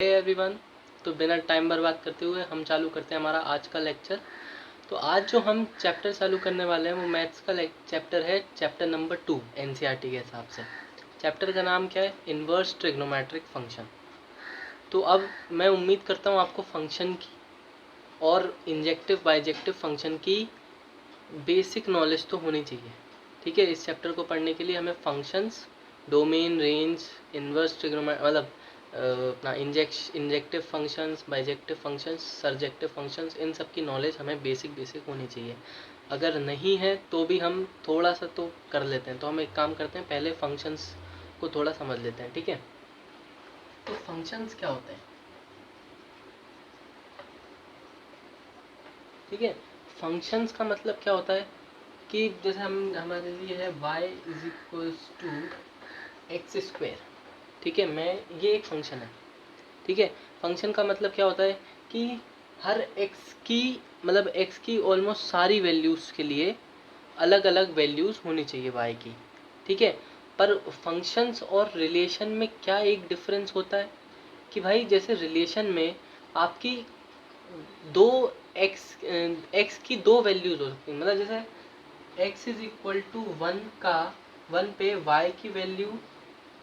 Hey everyone. तो बिना time बर्बाद करते हुए हम चालू करते हैं हमारा आज का लेक्चर। तो आज जो हम चैप्टर चालू करने वाले हैं वो मैथ्स का चैप्टर है, चैप्टर नंबर 2 एनसीईआरटी के हिसाब से। चैप्टर का नाम क्या है? Inverse trigonometric function. तो अब मैं उम्मीद करता हूँ आपको फंक्शन की और इंजेक्टिव बाइजेक्टिव फंक्शन की बेसिक नॉलेज तो होनी चाहिए। ठीक है, इस चैप्टर को पढ़ने के लिए हमें functions, domain, range, inverse trigonometric मतलब अपना injective functions, bijective functions, surjective functions, इन सब की नॉलेज हमें बेसिक होनी चाहिए। अगर नहीं है तो भी हम थोड़ा सा तो कर लेते हैं। तो हम एक काम करते हैं, पहले फंक्शंस को थोड़ा समझ लेते हैं। ठीक है, तो फंक्शंस क्या होते हैं? ठीक है, फंक्शंस का मतलब क्या होता है कि जैसे हम हमारे लिए है y is equals to x square. ठीक है, मैं ये एक फंक्शन है। ठीक है, फंक्शन का मतलब क्या होता है कि हर x की मतलब x की ऑलमोस्ट सारी वैल्यूज़ के लिए अलग अलग वैल्यूज़ होनी चाहिए y की। ठीक है, पर फंक्शंस और रिलेशन में क्या एक डिफरेंस होता है कि भाई जैसे रिलेशन में आपकी दो x की दो वैल्यूज़ हो सकती हैं। मतलब जैसे x इज इक्वल टू 1 का 1 पे y की वैल्यू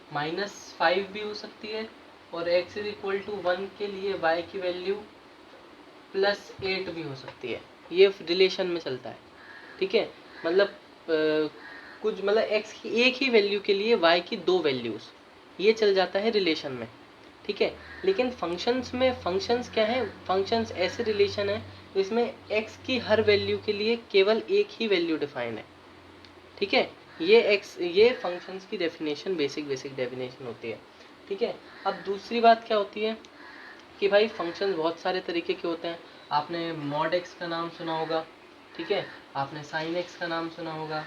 -5 भी हो सकती है, और x इज इक्वल टू 1 के लिए y की वैल्यू +8 भी हो सकती है। ये रिलेशन में चलता है। ठीक है, मतलब कुछ मतलब x की एक ही वैल्यू के लिए y की दो वैल्यूज़, ये चल जाता है रिलेशन में। ठीक है, लेकिन फंक्शंस में फंक्शंस क्या है? फंक्शंस ऐसे रिलेशन है जिसमें x की हर वैल्यू के लिए केवल एक ही वैल्यू डिफाइन है। ठीक है, ये फंक्शंस की डेफिनेशन बेसिक डेफिनेशन होती है। ठीक है, अब दूसरी बात क्या होती है कि भाई फंक्शंस बहुत सारे तरीके के होते हैं। आपने मॉड एक्स का नाम सुना होगा। ठीक है, आपने साइन एक्स का नाम सुना होगा,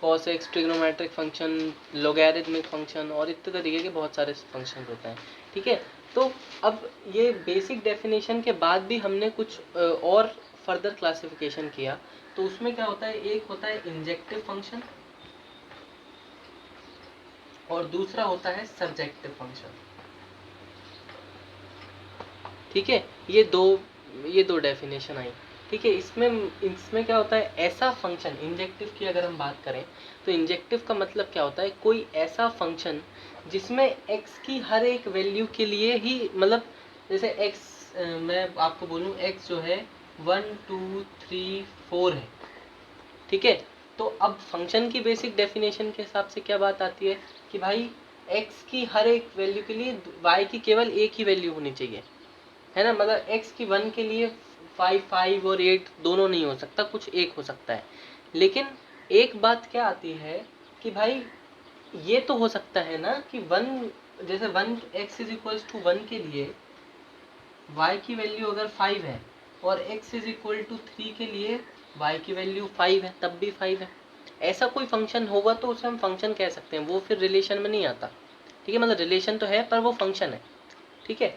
cos x, trigonometric function, logarithmic function और इतने तरीके के बहुत सारे फंक्शन होते हैं। ठीक है, तो अब ये बेसिक डेफिनेशन के बाद भी हमने कुछ और फर्दर क्लासिफिकेशन किया। तो उसमें क्या होता है, एक होता है इंजेक्टिव फंक्शन और दूसरा होता है सब्जेक्टिव फंक्शन। ठीक है, ये दो डेफिनेशन आई। ठीक है, इसमें इसमें क्या होता है, ऐसा फंक्शन इंजेक्टिव की अगर हम बात करें तो इंजेक्टिव का मतलब क्या होता है, कोई ऐसा फंक्शन जिसमें x की हर एक वैल्यू के लिए ही मतलब जैसे मैं आपको बोलूँ x जो है 1 2 3 4 है। ठीक है, तो अब फंक्शन की बेसिक डेफिनेशन के हिसाब से क्या बात आती है कि भाई x की हर एक वैल्यू के लिए y की केवल एक ही वैल्यू होनी चाहिए, है ना। मतलब x की 1 के लिए 5 और 8 दोनों नहीं हो सकता, कुछ एक हो सकता है। लेकिन एक बात क्या आती है कि भाई ये तो हो सकता है ना कि 1 जैसे 1 x इज इक्वल टू 1 के लिए y की वैल्यू अगर 5 है और x इज इक्वल टू 3 के लिए y की वैल्यू 5 है, तब भी 5 है। ऐसा कोई फंक्शन होगा तो उसे हम फंक्शन कह सकते हैं, वो फिर रिलेशन में नहीं आता। ठीक है, मतलब रिलेशन तो है पर वो फंक्शन है। ठीक है,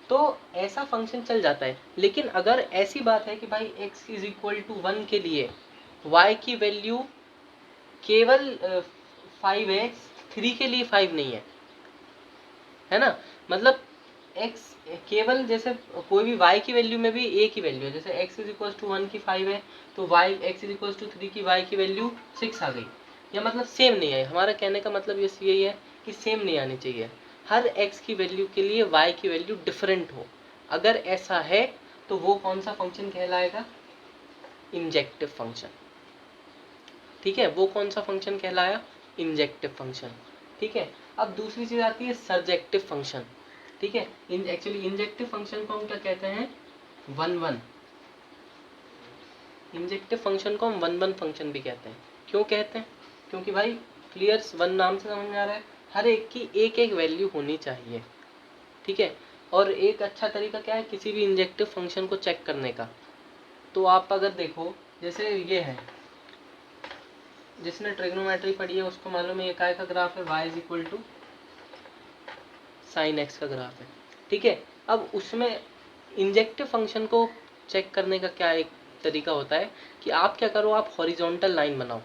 तो ऐसा फंक्शन चल जाता है। लेकिन अगर ऐसी बात है कि भाई x इज इक्वल टू 1 के लिए y की वैल्यू केवल 5 है, 3 के लिए 5 नहीं है ना। मतलब x केवल जैसे कोई भी y की वैल्यू में भी एक ही वैल्यू है, जैसे x इज इक्वल टू 1 की 5 है तो y x is equal to 3 की y की वैल्यू 6 आ गई। या मतलब सेम नहीं है, हमारा कहने का मतलब यही है कि सेम नहीं आनी चाहिए, हर x की वैल्यू के लिए y की वैल्यू डिफरेंट हो। अगर ऐसा है तो वो कौन सा फंक्शन कहलाएगा? Injective function. ठीक है, वो कौन सा फंक्शन कहलाया? Injective function. ठीक है, अब दूसरी चीज आती है सर्जेक्टिव फंक्शन। ठीक है, एक्चुअली इंजेक्टिव फंक्शन को हम क्या कहते हैं? 1 1। इंजेक्टिव फंक्शन को हम 1 1 फंक्शन भी कहते हैं। क्यों कहते हैं? क्योंकि भाई क्लियर 1 नाम से समझ में आ रहा है, हर एक की एक एक वैल्यू होनी चाहिए। ठीक है, और एक अच्छा तरीका क्या है किसी भी इंजेक्टिव फंक्शन को चेक करने का? तो आप अगर देखो, जैसे ये है, जिसने ट्रिग्नोमेट्री पढ़ी है उसको मालूम है ये काय का ग्राफ है, y is equal to sine x का ग्राफ है। ठीक है, अब उसमें इंजेक्टिव फंक्शन को चेक करने का क्या एक तरीका होता है कि आप क्या करो, आप हॉरिजॉन्टल लाइन बनाओ।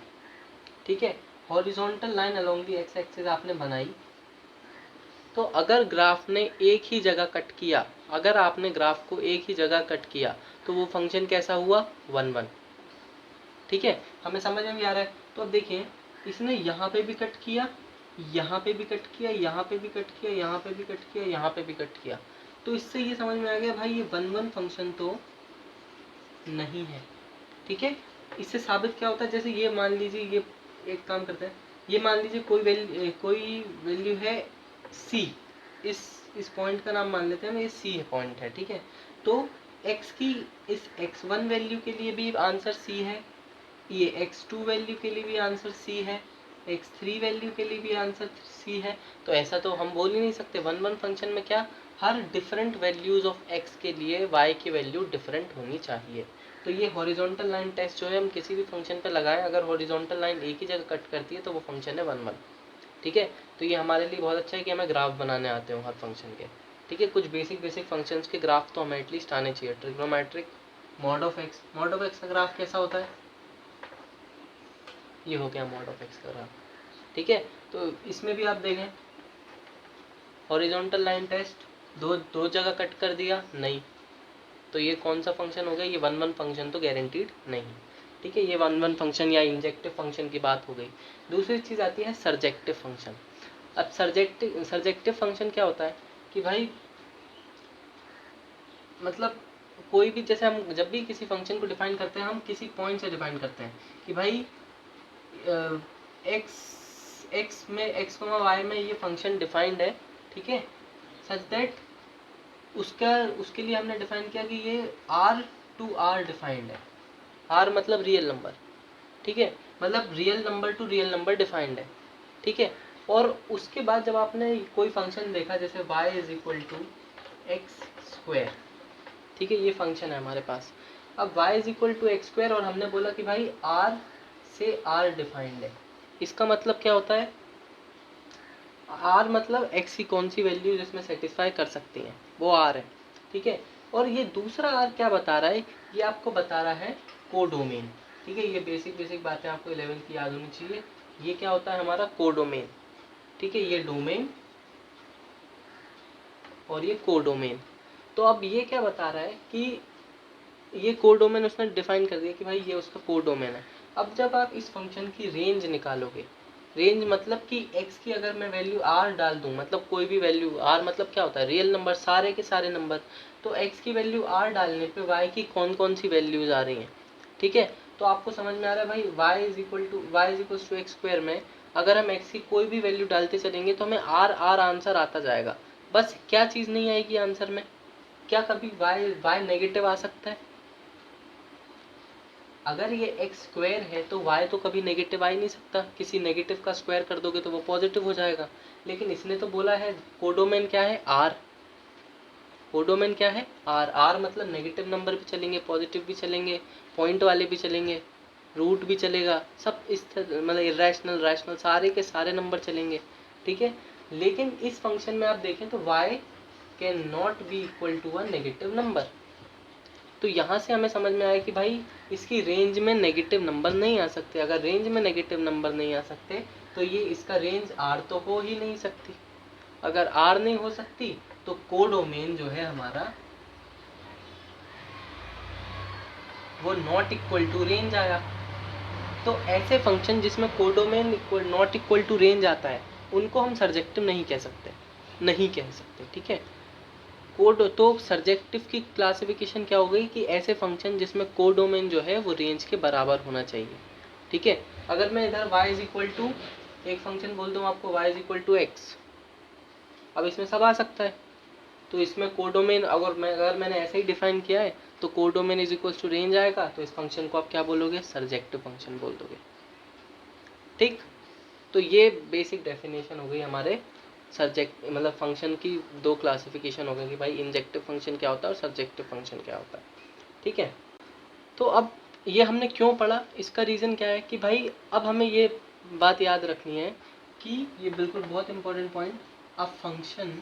ठीक है, horizontal line along the x axis आपने बनाई, तो अगर ग्राफ ने एक ही जगह कट किया, अगर आपने ग्राफ को एक ही जगह कट किया तो वो फंक्शन कैसा हुआ, 1 1। ठीक है, हमें समझ में भी आ रहा है। तो अब देखिए, इसने यहाँ पे भी कट किया, यहाँ पे भी कट किया, यहाँ पे भी कट किया, यहाँ पे भी कट किया, यहाँ पे भी कट किया। तो इससे ये समझ में आ गया भाई ये 1 1 फंक्शन तो नहीं है। ठीक है, इससे साबित क्या होता है, जैसे ये मान लीजिए, ये एक काम करते हैं, ये मान लीजिए कोई वैल्यू है c, इस पॉइंट का नाम मान लेते हैं, ये c है पॉइंट है। ठीक है, तो x की इस x1 वैल्यू के लिए भी आंसर c है, ये x2 वैल्यू के लिए भी आंसर c है, x3 वैल्यू के लिए भी आंसर c है। तो ऐसा तो हम बोल ही नहीं सकते। 1 1 फंक्शन में क्या, हर डिफरेंट वैल्यूज ऑफ x के लिए y की वैल्यू डिफरेंट होनी चाहिए। तो ये हॉरिजॉन्टल लाइन टेस्ट जो है हम किसी भी फंक्शन पे लगाएं, अगर हॉरिजॉन्टल लाइन एक ही जगह कट करती है तो वो फंक्शन है 1 1। ठीक है, तो ये हमारे लिए बहुत अच्छा है कि हमें ग्राफ बनाने आते हो हर फंक्शन के। ठीक है, कुछ बेसिक फंक्शंस के ग्राफ तो हमें एटलीस्ट आने चाहिए। ट्रिग्नोमेट्रिक मॉड ऑफ एक्स का ग्राफ कैसा होता है, ये हो गया मॉड ऑफ एक्स का ग्राफ। ठीक है, तो इसमें भी आप देखें, हॉरिजॉन्टल लाइन टेस्ट दो जगह कट कर दिया, नहीं, तो ये कौन सा फंक्शन हो गया, ये 1 1 फंक्शन तो गारंटीड नहीं। ठीक है, ये 1 1 फंक्शन या इंजेक्टिव फंक्शन की बात हो गई। दूसरी चीज़ आती है सर्जेक्टिव फंक्शन। अब सर्जेक्टिव फंक्शन क्या होता है कि भाई मतलब कोई भी, जैसे हम जब भी किसी फंक्शन को डिफाइन करते हैं, हम किसी पॉइंट से डिफाइन करते हैं कि भाई एक्स में एक्स वाई में ये फंक्शन डिफाइंड है। ठीक है, सच दैट उसके लिए हमने डिफाइन किया कि ये आर टू आर डिफाइंड है। आर मतलब रियल नंबर। ठीक है, मतलब real number two real number defined है। ठीक है, और उसके बाद जब आपने कोई फंक्शन देखा, जैसे y is equal to x square, ठीक है, ये फंक्शन है हमारे पास। अब y is equal to x square, और हमने बोला कि भाई r से r डिफाइंड है। इसका मतलब क्या होता है, r मतलब x की कौन सी वैल्यू जिसमें सेटिस्फाई कर सकती है, वो r है। ठीक है, और ये दूसरा r क्या बता रहा है, ये आपको बता रहा है कोडोमेन। ठीक है, ये बेसिक बातें आपको 11th की याद होनी चाहिए। ये क्या होता है हमारा कोडोमेन। ठीक है, ये डोमेन और ये कोडोमेन। तो अब ये क्या बता रहा है कि ये कोडोमेन उसने डिफाइन कर दिया कि भाई ये उसका कोडोमेन है। अब जब आप इस फंक्शन की रेंज निकालोगे, रेंज मतलब कि x की अगर मैं वैल्यू r डाल दूं, मतलब कोई भी वैल्यू, r मतलब क्या होता है, रियल नंबर, सारे के सारे नंबर, तो x की वैल्यू r डालने पे y की कौन कौन सी वैल्यूज आ रही हैं। ठीक है, तो आपको समझ में आ रहा है भाई y is equal to x square में अगर हम x की कोई भी वैल्यू डालते चलेंगे तो हमें r आंसर आता जाएगा। बस क्या चीज़ नहीं आएगी आंसर में, क्या कभी y नेगेटिव आ सकता है? अगर ये एक्स स्क्वायर है तो y तो कभी नेगेटिव आ ही नहीं सकता, किसी नेगेटिव का स्क्वायर कर दोगे तो वो पॉजिटिव हो जाएगा। लेकिन इसने तो बोला है कोडोमेन क्या है, r। कोडोमेन क्या है, r मतलब नेगेटिव नंबर भी चलेंगे, पॉजिटिव भी चलेंगे, पॉइंट वाले भी चलेंगे, रूट भी चलेगा, सब इस मतलब इरेशनल रैशनल सारे के सारे नंबर चलेंगे। ठीक है, लेकिन इस फंक्शन में आप देखें तो y can not be equal to a negative number. तो यहाँ से हमें समझ में आया कि भाई इसकी रेंज में नेगेटिव नंबर नहीं आ सकते। अगर रेंज में नेगेटिव नंबर नहीं आ सकते तो ये इसका रेंज r तो हो ही नहीं सकती। अगर r नहीं हो सकती तो कोडोमेन जो है हमारा वो नॉट इक्वल टू रेंज आया। तो ऐसे फंक्शन जिसमें codomain not equal to range आता है उनको हम सर्जेक्टिव नहीं कह सकते। ठीक है, कोड तो सर्जेक्टिव की क्लासिफिकेशन क्या हो गई कि ऐसे फंक्शन जिसमें कोडोमेन जो है वो रेंज के बराबर होना चाहिए। ठीक है, अगर मैं इधर y इज इक्वल टू एक फंक्शन बोल दूँ आपको y is equal to x, अब इसमें सब आ सकता है, तो इसमें कोडोमेन अगर मैंने ऐसे ही डिफाइन किया है तो codomain is equal to range आएगा, तो इस फंक्शन को आप क्या बोलोगे, सर्जेक्टिव फंक्शन बोल दोगे। ठीक, तो ये बेसिक डेफिनेशन हो गई हमारे सर्जेक्ट मतलब फंक्शन की। दो क्लासिफिकेशन हो गई कि भाई इंजेक्टिव फंक्शन क्या होता है और सर्जेक्टिव फंक्शन क्या होता है। ठीक है, तो अब ये हमने क्यों पढ़ा, इसका रीज़न क्या है कि भाई अब हमें ये बात याद रखनी है कि ये बिल्कुल बहुत important point, a function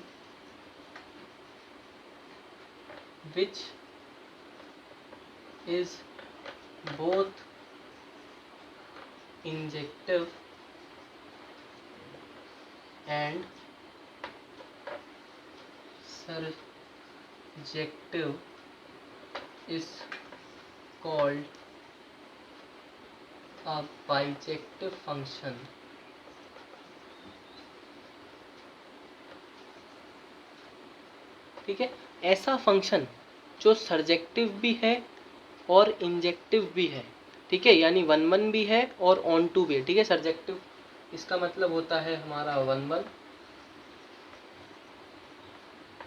which is both injective and surjective is called a bijective function. ठीक है, ऐसा फंक्शन जो सर्जेक्टिव भी है और इंजेक्टिव भी है। ठीक है, यानी 1-1 भी है और ऑन टू भी है। ठीक है, सर्जेक्टिव इसका मतलब होता है हमारा 1-1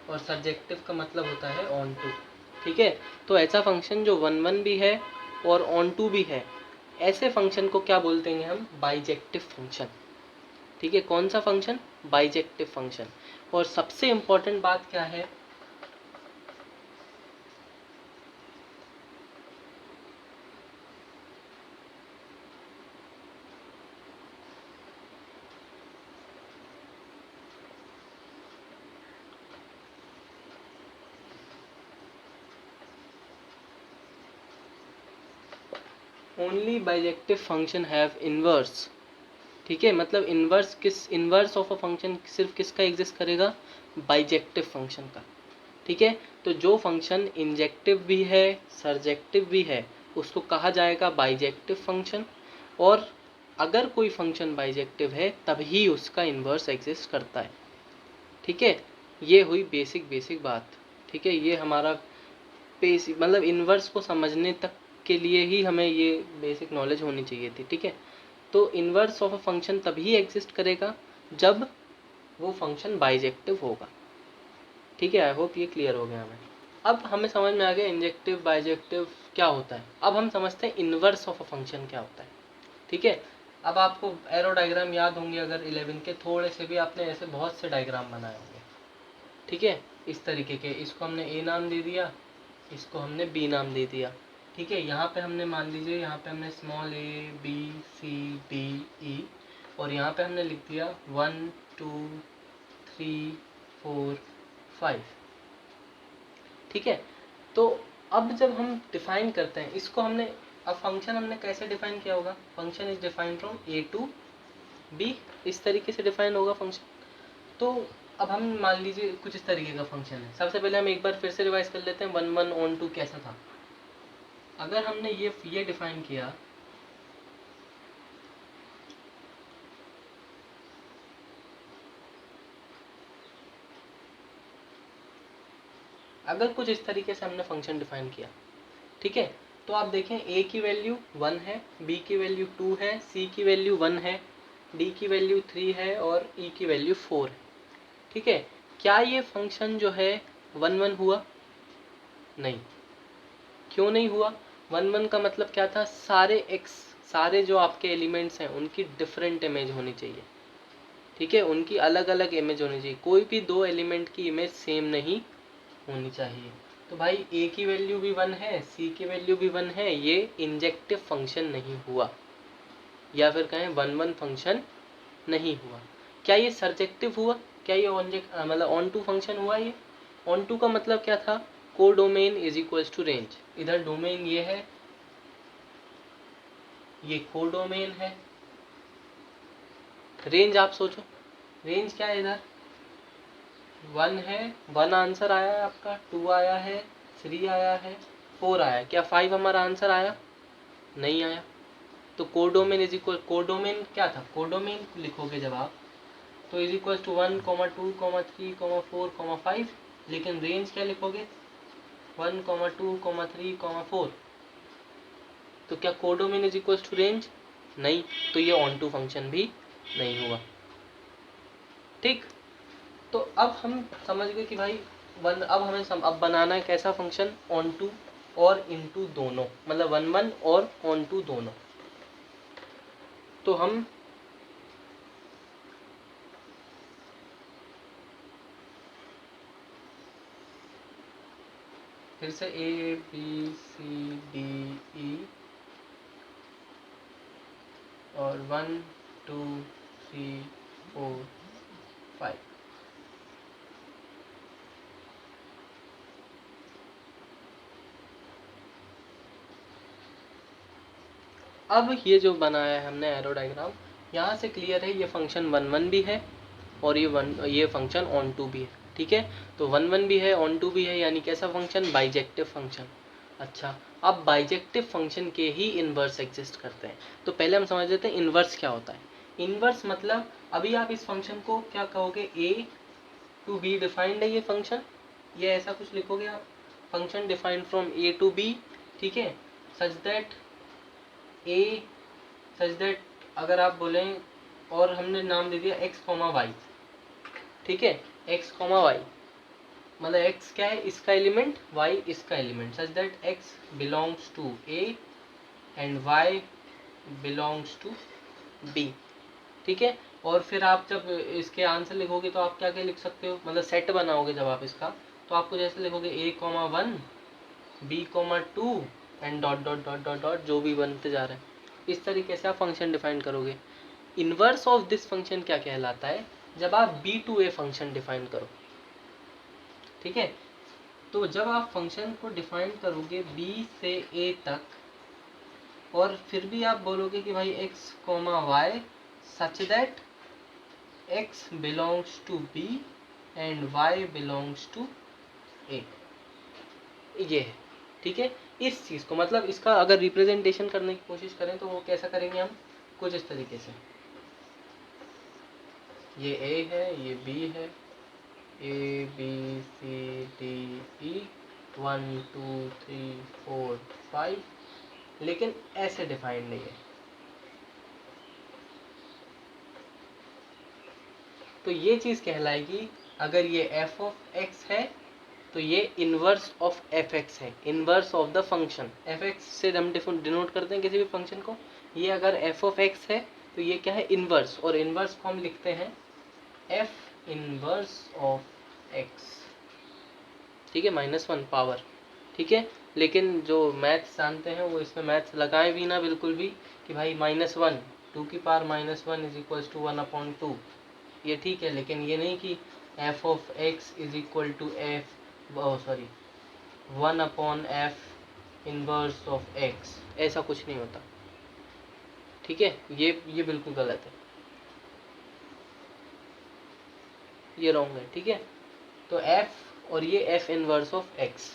और सर्जेक्टिव का मतलब होता है ऑन टू। ठीक है, तो ऐसा फंक्शन जो 1-1 भी है और ऑन टू भी है, ऐसे फंक्शन को क्या बोलते हैं हम? Bijective function. ठीक है, कौन सा फंक्शन? Bijective function. और सबसे इंपॉर्टेंट बात क्या है? Only bijective function have inverse. ठीक है, मतलब इनवर्स ऑफ अ फंक्शन सिर्फ किसका एग्जिस्ट करेगा? बाइजेक्टिव फंक्शन का। ठीक है, तो जो फंक्शन इंजेक्टिव भी है सर्जेक्टिव भी है उसको कहा जाएगा बाइजेक्टिव फंक्शन। और अगर कोई फंक्शन बाइजेक्टिव है तभी उसका इनवर्स एग्जिस्ट करता है। ठीक है, ये हुई बेसिक बात। ठीक है, ये हमारा बेसिक मतलब इनवर्स को समझने तक के लिए ही हमें ये बेसिक नॉलेज होनी चाहिए थी। ठीक है, तो इनवर्स ऑफ अ फंक्शन तभी एग्जिस्ट करेगा जब वो फंक्शन बाइजेक्टिव होगा। ठीक है, आई होप ये क्लियर हो गया हमें। अब हमें समझ में आ गया इंजेक्टिव बाइजेक्टिव क्या होता है। अब हम समझते हैं इनवर्स ऑफ अ फंक्शन क्या होता है। ठीक है, अब आपको एरो डायग्राम याद होंगे अगर 11 के, थोड़े से भी आपने ऐसे बहुत से डायग्राम बनाए होंगे। ठीक है, इस तरीके के, इसको हमने ए नाम दे दिया, इसको हमने बी नाम दे दिया। ठीक है, यहाँ पे हमने मान लीजिए यहाँ पे हमने small a b c d e और यहाँ पे हमने लिख दिया 1 2 3 4 5। ठीक है, तो अब जब हम डिफाइन करते हैं इसको हमने, अब फंक्शन हमने कैसे डिफाइन किया होगा? Function is defined from A to B, इस तरीके से डिफाइन होगा फंक्शन। तो अब हम मान लीजिए कुछ इस तरीके का फंक्शन है। सबसे पहले हम एक बार फिर से रिवाइज कर लेते हैं 1-1 ऑन टू कैसा था। अगर हमने ये डिफाइन किया, अगर कुछ इस तरीके से हमने फंक्शन डिफाइन किया, ठीक है, तो आप देखें ए की वैल्यू 1 है, बी की वैल्यू 2 है, सी की वैल्यू 1 है, डी की वैल्यू 3 है और ई की वैल्यू 4 है। ठीक है, क्या ये फंक्शन जो है 1-1 हुआ? नहीं। क्यों नहीं हुआ? 1-1 का मतलब क्या था? सारे जो आपके एलिमेंट्स हैं उनकी डिफरेंट इमेज होनी चाहिए। ठीक है, उनकी अलग अलग इमेज होनी चाहिए, कोई भी दो एलिमेंट की इमेज सेम नहीं होनी चाहिए। तो भाई ए की वैल्यू भी 1 है, सी की वैल्यू भी 1 है, ये इंजेक्टिव फंक्शन नहीं हुआ, या फिर कहें 1-1 फंक्शन नहीं हुआ। क्या ये सर्जेक्टिव हुआ? क्या ये मतलब ऑन टू फंक्शन हुआ? ये ऑन टू का मतलब क्या था? Codomain is equals to range. इधर डोमेन ये है, ये कोडोमेन है। रेंज आप सोचो, रेंज क्या है? इधर 1 है, 1 आंसर आया है आपका, 2 आया है, 3 आया है, 4 आया है। क्या 5 हमारा आंसर आया? नहीं आया। तो कोडोमेन इज इक्वल, कोडोमेन क्या था? कोडोमेन लिखोगे जब आप तो इज इक्वल टू 1, 2, 3, 4, 5। लेकिन रेंज क्या लिखोगे? 1, 2, 3, 4। तो क्या codomain is equal to range? नहीं, तो ये ऑन टू फंक्शन भी नहीं हुआ। ठीक, तो अब हम समझ गए कि भाई अब हमें अब बनाना है कैसा फंक्शन? ऑन टू और इनटू दोनों, मतलब 1-1 और ऑन टू दोनों। तो हम फिर से ए बी सी डी ई और 1 2 3 4 5। अब ये जो बनाया है हमने एरो डायग्राम, यहाँ से क्लियर है ये फंक्शन 1-1 भी है और ये फंक्शन ऑन टू भी है। ठीक है, तो 1 1 भी है, ऑन टू भी है, यानी कैसा फंक्शन, बाइजेक्टिव फंक्शन। अच्छा, अब बाइजेक्टिव फंक्शन के ही इन्वर्स एग्जिस्ट करते हैं। तो पहले हम समझ लेते हैं इन्वर्स क्या होता है। इन्वर्स मतलब अभी आप इस फंक्शन को क्या कहोगे, ए टू बी डिफाइंड है ये फंक्शन, ये ऐसा कुछ लिखोगे आप, function defined from A to B, ठीक है, such that A, such that अगर आप बोलें और हमने नाम दे दिया एक्स कॉमा वाई, ठीक है, एक्स कॉमा वाई मतलब x क्या है, इसका एलिमेंट, y इसका element, such that x belongs to a and y belongs to b, ठीक है। और फिर आप जब इसके आंसर लिखोगे तो आप क्या क्या लिख सकते हो, मतलब सेट बनाओगे जब आप इसका, तो आपको जैसे लिखोगे a comma 1 b comma 2 and dot dot dot dot dot जो भी बनते जा रहे हैं, इस तरीके से आप फंक्शन डिफाइन करोगे। इनवर्स ऑफ दिस फंक्शन क्या कहलाता है, जब आप b to a function define करो, ठीक है। तो जब आप फंक्शन को डिफाइन करोगे b से a तक और फिर भी आप बोलोगे कि भाई x comma y such that x belongs to b and y belongs to a, ये है, ठीक है। इस चीज़ को मतलब इसका अगर रिप्रेजेंटेशन करने की कोशिश करें तो वो कैसा करेंगे हम, कुछ इस तरीके से, ये a है, ये b है, A B C D E 1 2 3 4 5, लेकिन ऐसे डिफाइंड नहीं है। तो ये चीज़ कहलाएगी, अगर ये f ऑफ x है तो ये इनवर्स ऑफ एफ एक्स है, inverse of the function. F x से हम डिनोट करते हैं किसी भी फंक्शन को, ये अगर एफ ऑफ एक्स है तो ये क्या है, इनवर्स, और इनवर्स को हम लिखते हैं एफ इनवर्स ऑफ एक्स, ठीक है, -1 पावर, ठीक है। लेकिन जो मैथ्स जानते हैं वो इसमें मैथ्स लगाए भी ना बिल्कुल भी, कि भाई -1 2 की पावर -1 इज इक्वल टू 1/2, ये ठीक है, लेकिन ये नहीं कि f of x is equal to f, sorry 1/f inverse of x, ऐसा कुछ नहीं होता, ठीक है। ये बिल्कुल गलत है, ये रॉन्ग है, ठीक है। तो f और ये f इनवर्स ऑफ x,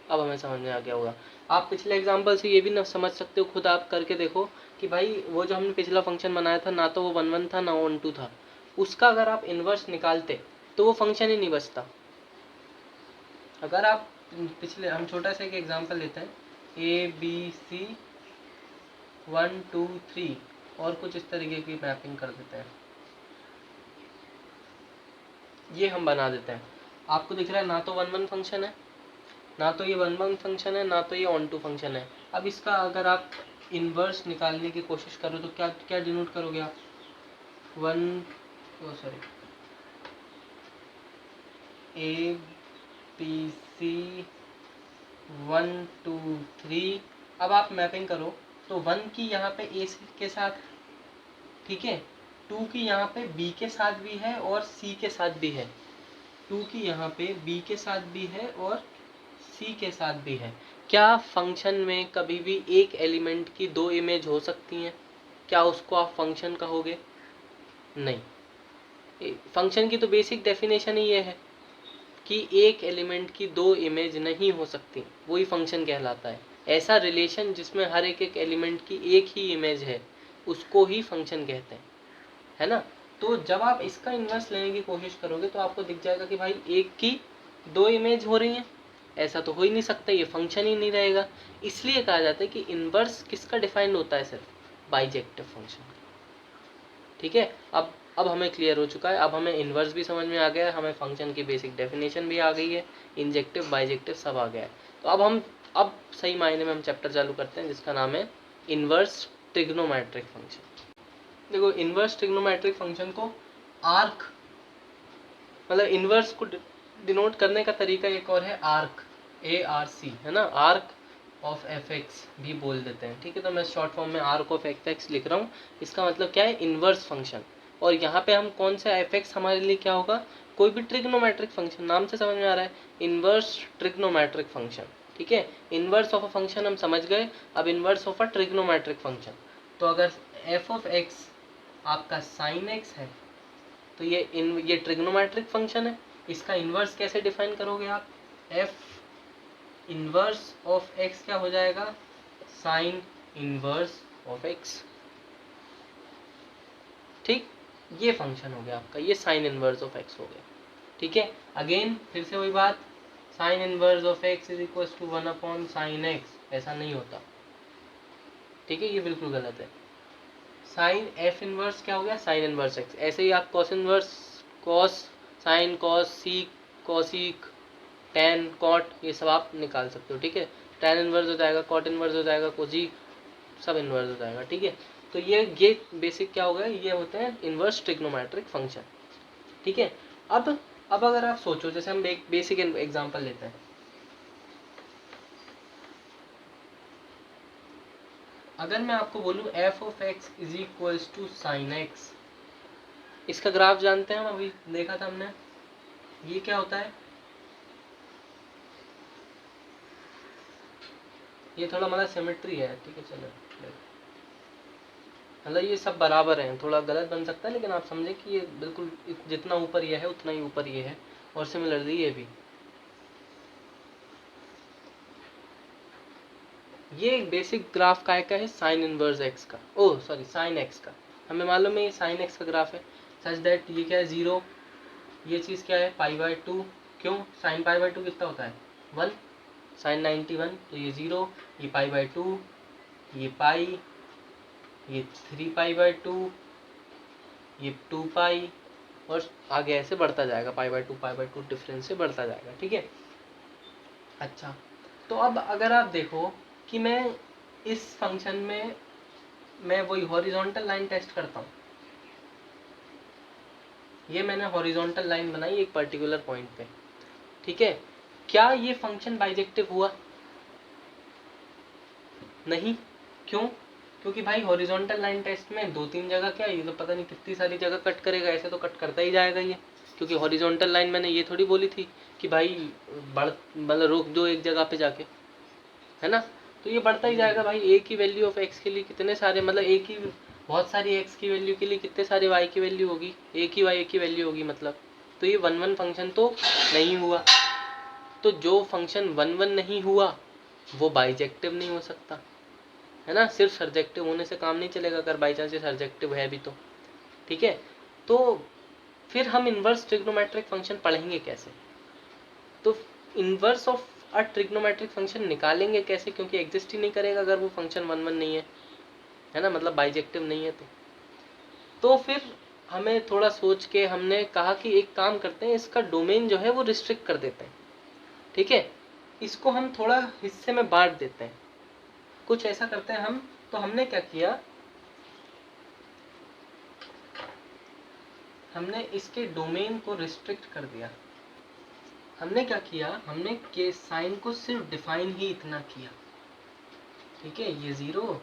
अब हमें समझ में आ गया होगा। आप पिछले एग्जांपल से ये भी ना समझ सकते हो, खुद आप करके देखो कि भाई वो जो हमने पिछला फंक्शन बनाया था, ना तो वो 1 1 था ना 1 2 था, उसका अगर आप इन्वर्स निकालते तो वो फंक्शन ही नहीं बचता। अगर आप पिछले, हम छोटा सा एक एग्जांपल लेते हैं, ABC 1 2 3 और कुछ इस तरीके की मैपिंग कर देते हैं, ये हम बना देते हैं। आपको दिख रहा है ना तो 1 1 फंक्शन है, ना तो ये 1 1 फंक्शन है, ना तो ये ऑन टू फंक्शन है। अब इसका अगर आप इन्वर्स निकालने की कोशिश करो तो क्या क्या डिनोट करोगे आप, 1 1 2 3, अब आप मैपिंग करो तो 1 की यहाँ पे ए के साथ, ठीक है, 2 की यहाँ पे बी के साथ भी है और सी के साथ भी है, 2 की यहाँ पे बी के साथ भी है और सी के साथ भी है। क्या फंक्शन में कभी भी एक एलिमेंट की दो इमेज हो सकती हैं, क्या उसको आप फंक्शन कहोगे, नहीं। फंक्शन की तो बेसिक डेफिनेशन ही ये है कि एक एलिमेंट की दो इमेज नहीं हो सकती, वही फंक्शन कहलाता है। ऐसा रिलेशन जिसमें हर एक एलिमेंट की एक ही इमेज है, उसको ही फंक्शन कहते हैं, है ना। तो जब आप इसका इन्वर्स लेने की कोशिश करोगे तो आपको दिख जाएगा कि भाई एक की दो इमेज हो रही हैं, ऐसा तो हो ही नहीं सकता, ये फंक्शन ही नहीं रहेगा। इसलिए कहा जाता है कि इन्वर्स किसका डिफाइंड होता है, सिर्फ बाइजेक्टिव फंक्शन, ठीक है। अब हमें क्लियर हो चुका है, अब हमें इन्वर्स भी समझ में आ गया है, हमें फंक्शन की बेसिक डेफिनेशन भी आ गई है, इंजेक्टिव बाइजेक्टिव सब आ गया है। तो अब सही मायने में हम चैप्टर चालू करते हैं जिसका नाम है इन्वर्स ट्रिग्नोमेट्रिक फंक्शन। देखो, इन्वर्स ट्रिग्नोमेट्रिक फंक्शन को आर्क, मतलब इन्वर्स को डिनोट करने का तरीका एक और है, आर्क, ARC, है ना, आर्क ऑफ एफ एक्स भी बोल देते हैं, ठीक है। तो मैं शॉर्ट फॉर्म में आर्क ऑफ एफ एक्स लिख रहा हूँ, इसका मतलब क्या है, इन्वर्स फंक्शन। और यहाँ पे हम कौन सा एफ एक्स हमारे लिए क्या होगा, कोई भी ट्रिग्नोमेट्रिक फंक्शन, नाम से समझ में आ रहा है, इन्वर्स ट्रिग्नोमेट्रिक फंक्शन, ठीक है। इन्वर्स ऑफ अ फंक्शन हम समझ गए, अब inverse of a trigonometric function. तो अगर एफ ऑफ एक्स आपका साइन एक्स है तो ये ट्रिग्नोमेट्रिक फंक्शन है, इसका इन्वर्स कैसे डिफाइन करोगे आप? एफ इन्वर्स ऑफ एक्स क्या हो जाएगा? Sign inverse of x. ठीक, ये फंक्शन हो गया आपका, ये साइन इनवर्स ऑफ एक्स हो गया। ठीक है, अगेन फिर से वही बात, sine inverse of x is equal to 1/sin x, ऐसा नहीं होता। ठीक है, ये बिल्कुल गलत है। साइन एफ इनवर्स क्या हो गया? Sine inverse x. ऐसे ही आप cos inverse, cos, sine, cos, sec, cosec, tan, cot, ये सब आप निकाल सकते हो। ठीक है, टेन इनवर्स हो जाएगा, कॉट इनवर्स हो जाएगा, कोसिक, सब इन्वर्स हो जाएगा। ठीक है, तो ये बेसिक क्या हो गया, ये होते हैं इन्वर्स ट्रिग्नोमेट्रिक फंक्शन। ठीक है, अब अगर आप सोचो, जैसे हम एक बेसिक एग्जांपल लेते हैं। अगर मैं आपको बोलूं f of x is equals to sine x, इसका ग्राफ जानते हैं हम, अभी देखा था हमने, ये क्या होता है? ये थोड़ा मतलब सिमेट्री है। ठीक है, चलो, मतलब ये सब बराबर हैं, थोड़ा गलत बन सकता है, लेकिन आप समझे कि ये बिल्कुल जितना ऊपर ये है उतना ही ऊपर ये है, और सिमिलरली ये भी। ये एक बेसिक ग्राफ काय का है? साइन इनवर्स एक्स का, ओह सॉरी साइन एक्स का। हमें मालूम है ये साइन एक्स का ग्राफ है, सच दैट ये क्या है? 0। ये चीज़ क्या है? π/2। क्यों? साइन π/2 कितना होता है? 1। साइन 91, तो ये 0, ये π/2, ये पाई, ये 3π/2, ये 2π, और आगे ऐसे बढ़ता जाएगा, π/2 डिफरेंस से बढ़ता जाएगा। ठीक है, अच्छा, तो अब अगर आप देखो कि मैं इस फंक्शन में मैं वही हॉरिजॉन्टल लाइन टेस्ट करता हूँ, ये मैंने हॉरिजॉन्टल लाइन बनाई एक पर्टिकुलर पॉइंट पे। ठीक है, क्या ये फंक्शन बाइजेक्टिव हुआ? नहीं। क्यों? क्योंकि भाई हॉरिजॉन्टल लाइन टेस्ट में 2-3 जगह क्या, ये तो पता नहीं कितनी सारी जगह कट करेगा, ऐसे तो कट करता ही जाएगा ये, क्योंकि हॉरिजॉन्टल लाइन मैंने ये थोड़ी बोली थी कि भाई बढ़ मतलब रोक दो एक जगह पे जाके, है ना? तो ये बढ़ता ही जाएगा भाई। एक ही वैल्यू ऑफ एक्स के लिए कितने सारे, मतलब एक ही बहुत सारी एक्स की वैल्यू के लिए कितने सारे वाई की वैल्यू होगी, एक ही वाई की वैल्यू होगी मतलब। तो ये 1-1 फंक्शन तो नहीं हुआ। तो जो फंक्शन 1-1 नहीं हुआ वो बाइजेक्टिव नहीं हो सकता, है ना? सिर्फ सर्जेक्टिव होने से काम नहीं चलेगा, अगर बाई चांस ये सर्जेक्टिव है भी तो। ठीक है, तो फिर हम इन्वर्स ट्रिग्नोमेट्रिक फंक्शन पढ़ेंगे कैसे? तो inverse of a trigonometric function निकालेंगे कैसे? क्योंकि एग्जिस्ट ही नहीं करेगा अगर वो फंक्शन 1-1 नहीं है ना, मतलब बाइजेक्टिव नहीं है। तो फिर हमें थोड़ा सोच के हमने कहा कि एक काम करते हैं, इसका डोमेन जो है वो रिस्ट्रिक्ट कर देते हैं। ठीक है, इसको हम थोड़ा हिस्से में बांट देते हैं, कुछ ऐसा करते हैं हम। तो हमने क्या किया, हमने इसके डोमेन को रिस्ट्रिक्ट कर दिया। हमने क्या किया, हमने के साइन को सिर्फ डिफाइन ही इतना किया। ठीक है, ये 0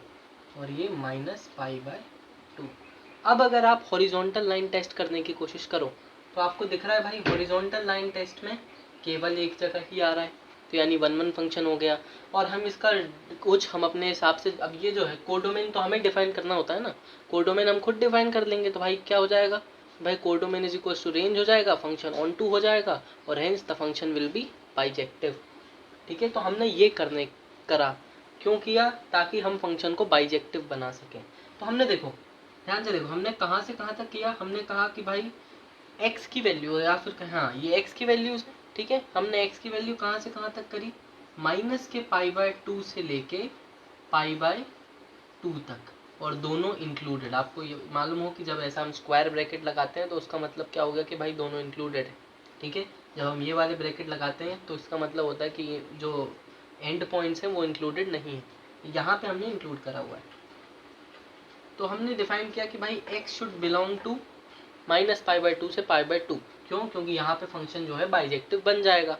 और ये -π/2। अब अगर आप हॉरिजॉन्टल लाइन टेस्ट करने की कोशिश करो तो आपको दिख रहा है भाई हॉरिजॉन्टल लाइन टेस्ट में केवल एक जगह ही आ रहा है, तो यानी 1-1 फंक्शन हो गया। और हम इसका कुछ हम अपने हिसाब से, अब ये जो है कोडोमेन तो हमें डिफाइन करना होता है ना, कोडोमेन हम खुद डिफाइन कर लेंगे। तो भाई क्या हो जाएगा, भाई codomain is equal to range हो जाएगा, फंक्शन ऑन टू हो जाएगा, और hence the function will be bijective. ठीक है, तो हमने ये करा क्यों किया? ताकि हम फंक्शन को बाइजेक्टिव बना सकें। तो हमने देखो, ध्यान से देखो, हमने कहाँ से कहाँ तक किया। हमने कहा कि भाई x की वैल्यू, या फिर हाँ ये x की वैल्यू है। ठीक है, हमने x की वैल्यू कहाँ से कहाँ तक करी, माइनस के π/2 से लेके π/2 तक, और दोनों इंक्लूडेड। आपको ये मालूम हो कि जब ऐसा हम स्क्वायर ब्रैकेट लगाते हैं तो उसका मतलब क्या होगा कि भाई दोनों इंक्लूडेड है। ठीक है, जब हम ये वाले ब्रैकेट लगाते हैं तो इसका मतलब होता है कि जो एंड पॉइंट्स हैं वो इंक्लूडेड नहीं है, यहाँ पे हमने इंक्लूड करा हुआ है। तो हमने डिफाइन किया कि भाई x शुड बिलोंग टू -π/2 से π/2। क्यों? क्योंकि यहाँ पे फंक्शन जो है बाइजेक्टिव बन जाएगा।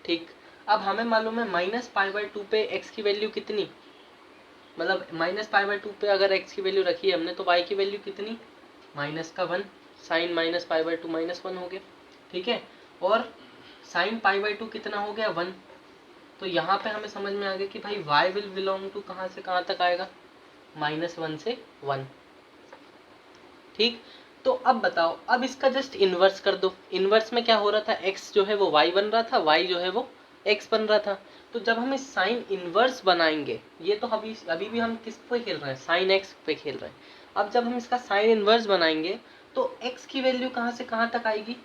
ठीक, अब हमें मालूम है -π/2 पे x की वैल्यू कितनी, मतलब -π/2 पे अगर x की वैल्यू रखी है हमने तो y की वैल्यू कितनी, -1। साइन -π/2 -1 हो गया। ठीक है, और साइन π/2 कितना हो गया, 1। तो यहाँ पे हमें समझ में आ गया कि भाई y विल बिलोंग टू कहाँ से कहाँ तक आएगा, -1 से 1। ठीक, तो अब बताओ, अब इसका जस्ट इनवर्स कर दो। इनवर्स में क्या हो रहा था, x जो है वो y बन रहा था, y जो है वो x बन रहा था। तो जब हम इस साइन इनवर्स बनाएंगे, ये तो अभी अभी भी हम किस पे खेल रहे हैं, साइन x पे खेल रहे हैं। अब जब हम इसका साइन इनवर्स बनाएंगे तो x की वैल्यू कहाँ से कहाँ तक आएगी,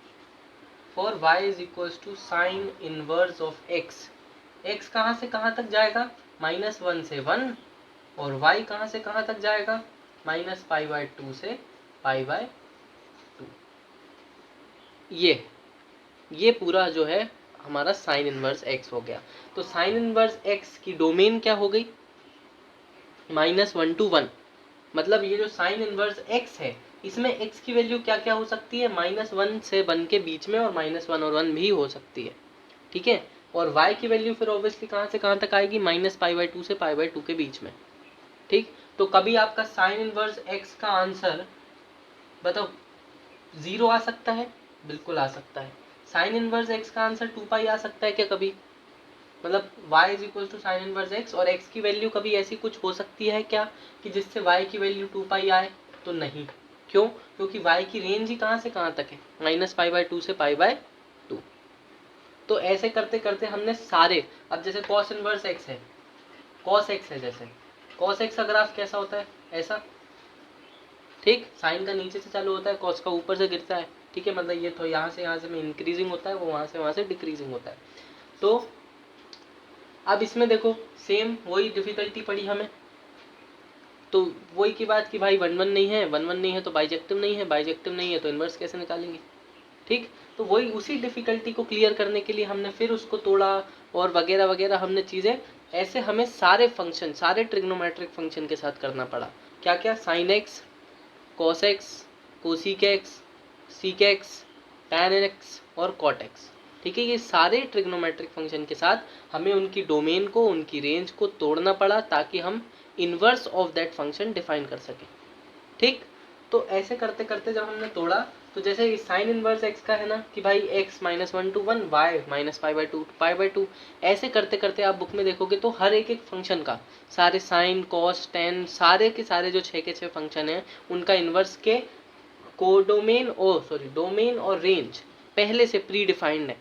for y is equals to sine inverse of x, x कहाँ से कहाँ तक जाएगा, -1 से 1, और y कहाँ से कहाँ तक जाएगा, -π/2 से π/2। ये पूरा जो है हमारा साइन इनवर्स x हो गया। तो साइन इनवर्स x की डोमेन क्या हो गई, -1 to 1। मतलब ये जो साइन इनवर्स x है, इसमें x की वैल्यू क्या क्या हो सकती है, -1 से 1 के बीच में, और -1 और 1 भी हो सकती है, ठीक है। और y की वैल्यू फिर ऑब्वियसली कहाँ से कहाँ तक आएगी, -π/2 से π/2 के बीच में, ठीक। तो कभी आपका साइन इनवर्स x का आंसर बताओ 0 आ सकता है, बिल्कुल आ सकता है। साइन इनवर्स x का आंसर 2π आ सकता है क्या कभी, मतलब y is equal to sine inverse x, और x की वैल्यू कभी ऐसी कुछ हो सकती है क्या कि जिससे y की वैल्यू 2π आए, तो नहीं। क्यों, क्योंकि y की रेंज ही कहाँ से कहाँ तक है, -π/2 से π/2। तो ऐसे करते करते हमने सारे, अब जैसे cos इनवर्स x है, cos x है, जैसे cos x का ग्राफ कैसा होता है, ऐसा, ठीक। साइन का नीचे से चालू होता है, cos का ऊपर से गिरता है, ठीक है। मतलब ये तो यहाँ से में इंक्रीजिंग होता है, वो वहाँ से डिक्रीजिंग होता है। तो अब इसमें देखो सेम वही डिफिकल्टी पड़ी हमें, तो वही की बात कि भाई 1 1 नहीं है, 1 1 नहीं है तो बाइजेक्टिव नहीं है, बाइजेक्टिव नहीं है तो इन्वर्स कैसे निकालेंगे, ठीक। तो वही उसी डिफिकल्टी को क्लियर करने के लिए हमने फिर उसको तोड़ा, और वगैरह वगैरह हमने चीज़ें, ऐसे हमें सारे फंक्शन, सारे ट्रिग्नोमेट्रिक फंक्शन के साथ करना पड़ा। क्या क्या, sine x, cos x, cosec x, seek x, tan x और कॉट एक्स, ठीक है। ये सारे ट्रिग्नोमेट्रिक फंक्शन के साथ हमें उनकी डोमेन को, उनकी रेंज को तोड़ना पड़ा, ताकि हम inverse of that function define कर सकें, ठीक। तो ऐसे करते करते जब हमने तोड़ा, तो जैसे साइन इनवर्स एक्स का है ना कि भाई x -1 to 1, y -π/2 to π/2, ऐसे करते करते आप बुक में देखोगे तो हर एक एक फंक्शन का, सारे साइन, कॉस, टेन, सारे के सारे जो 6 के 6 फंक्शन हैं, उनका इनवर्स के कोडोमेन डोमेन और रेंज पहले से प्री डिफाइंड है,